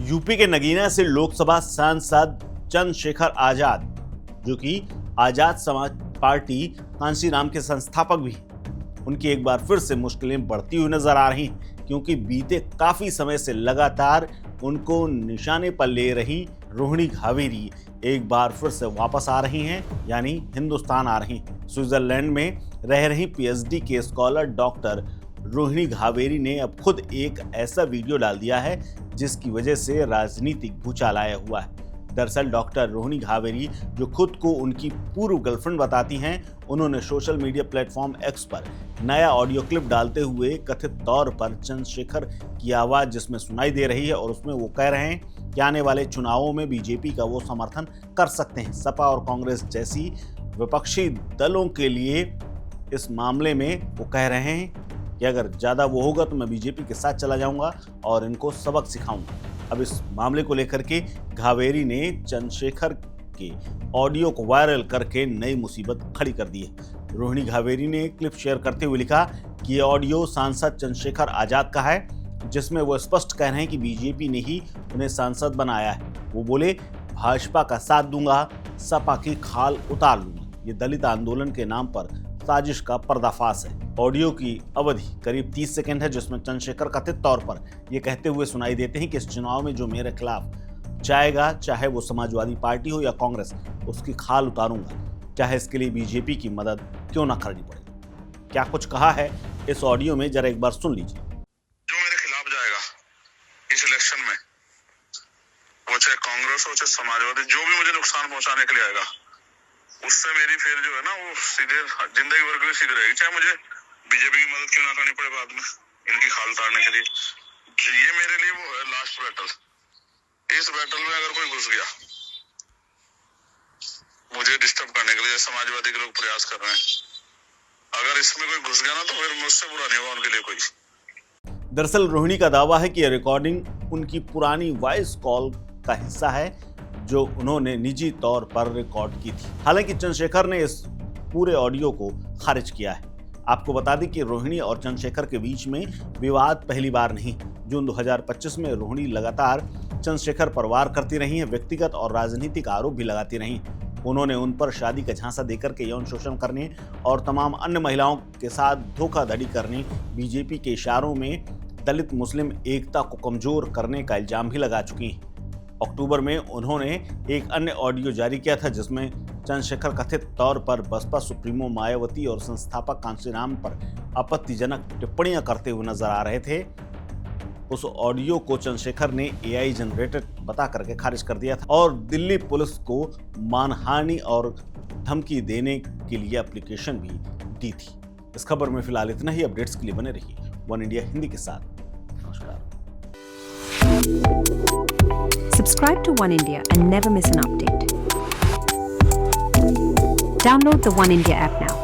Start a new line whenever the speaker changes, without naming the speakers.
UP के नगीना से लोकसभा सांसद चंद्रशेखर आजाद, जो कि आजाद समाज पार्टी कांशीराम के संस्थापक भी हैं, उनकी एक बार फिर से मुश्किलें बढ़ती हुई नजर आ रही हैं, क्योंकि बीते काफी समय से लगातार उनको निशाने पर ले रही रोहिणी घावेरी एक बार फिर से वापस आ रही हैं, यानी हिंदुस्तान आ रही हैं। स्विट्जरलैंड में रह रही पीएचडी के स्कॉलर डॉक्टर रोहिणी घावेरी ने अब खुद एक ऐसा वीडियो डाल दिया है जिसकी वजह से राजनीतिक भूचाल आया हुआ है। दरअसल डॉक्टर रोहिणी घावेरी, जो खुद को उनकी पूर्व गर्लफ्रेंड बताती हैं, उन्होंने सोशल मीडिया प्लेटफॉर्म एक्स पर नया ऑडियो क्लिप डालते हुए कथित तौर पर चंद्रशेखर की आवाज जिसमें सुनाई दे रही है और उसमें वो कह रहे हैं कि आने वाले चुनावों में बीजेपी का वो समर्थन कर सकते हैं। सपा और कांग्रेस जैसी विपक्षी दलों के लिए इस मामले में वो कह रहे हैं कि अगर ज़्यादा वो होगा तो मैं बीजेपी के साथ चला जाऊंगा और इनको सबक सिखाऊंगा। अब इस मामले को लेकर के घावेरी ने चंद्रशेखर के ऑडियो को वायरल करके नई मुसीबत खड़ी कर दी है। रोहिणी घावेरी ने क्लिप शेयर करते हुए लिखा कि ये ऑडियो सांसद चंद्रशेखर आजाद का है, जिसमें वो स्पष्ट कह रहे हैं कि बीजेपी ने ही उन्हें सांसद बनाया है। वो बोले, भाजपा का साथ दूंगा, सपा की खाल उतार लूंगा। ये दलित आंदोलन के नाम पर साजिश का पर्दाफाश है। ऑडियो की अवधि करीब 30 सेकंड है, जिसमें चंद्रशेखर कथित तौर पर ये कहते हुए सुनाई देते हैं कि इस चुनाव में जो मेरे खिलाफ जाएगा, चाहे वो समाजवादी पार्टी हो या कांग्रेस, उसकी खाल उतारूंगा, चाहे इसके लिए बीजेपी की मदद क्यों ना करनी पड़े। क्या कुछ कहा है इस ऑडियो में, जरा एक बार सुन लीजिए।
जो मेरे खिलाफ जाएगा इस इलेक्शन में, वो चाहे कांग्रेस हो चाहे समाजवादी, जो भी मुझे नुकसान पहुंचाने के लिए आएगा, उससे मेरी फिर जो है ना वो सीधे जिंदगी भर के लिए सीधे रहेगी, चाहे मुझे बीजेपी की मदद क्यों ना करनी पड़े बाद में इनकी खाल उतारने के लिए। ये मेरे लिए वो है लास्ट बैटल। इस बैटल में अगर कोई घुस गया मुझे डिस्टर्ब करने के लिए, समाजवादी के लोग प्रयास कर रहे हैं, अगर इसमें कोई घुस गया ना तो फिर मुझसे बुरा नहीं होगा उनके लिए कोई।
दरअसल रोहिणी का दावा है कि यह रिकॉर्डिंग उनकी पुरानी वॉइस कॉल का हिस्सा है जो उन्होंने निजी तौर पर रिकॉर्ड की थी। हालांकि चंद्रशेखर ने इस पूरे ऑडियो को खारिज किया है। आपको बता दें कि रोहिणी और चंद्रशेखर के बीच में विवाद पहली बार नहीं। जून 2025 में रोहिणी लगातार चंद्रशेखर पर वार करती रही हैं, व्यक्तिगत और राजनीतिक आरोप भी लगाती रही। उन्होंने उन पर शादी का झांसा देकर के यौन शोषण करने और तमाम अन्य महिलाओं के साथ धोखाधड़ी करने, बीजेपी के इशारों में दलित मुस्लिम एकता को कमजोर करने का इल्जाम भी लगा चुकी हैं। अक्टूबर में उन्होंने एक अन्य ऑडियो जारी किया था जिसमें चंद्रशेखर कथित तौर पर बसपा सुप्रीमो मायावती और संस्थापक कांशीराम पर आपत्तिजनक टिप्पणियां करते हुए नजर आ रहे थे। उस ऑडियो को चंद्रशेखर ने एआई जनरेटेड बता करके खारिज कर दिया था और दिल्ली पुलिस को मानहानि और धमकी देने के लिए एप्लीकेशन भी दी थी। इस खबर में फिलहाल इतना ही। अपडेट्स के लिए बने रहिए वन इंडिया हिंदी के साथ। नमस्कार।
Subscribe to One India and never miss an update. Download the One India app now.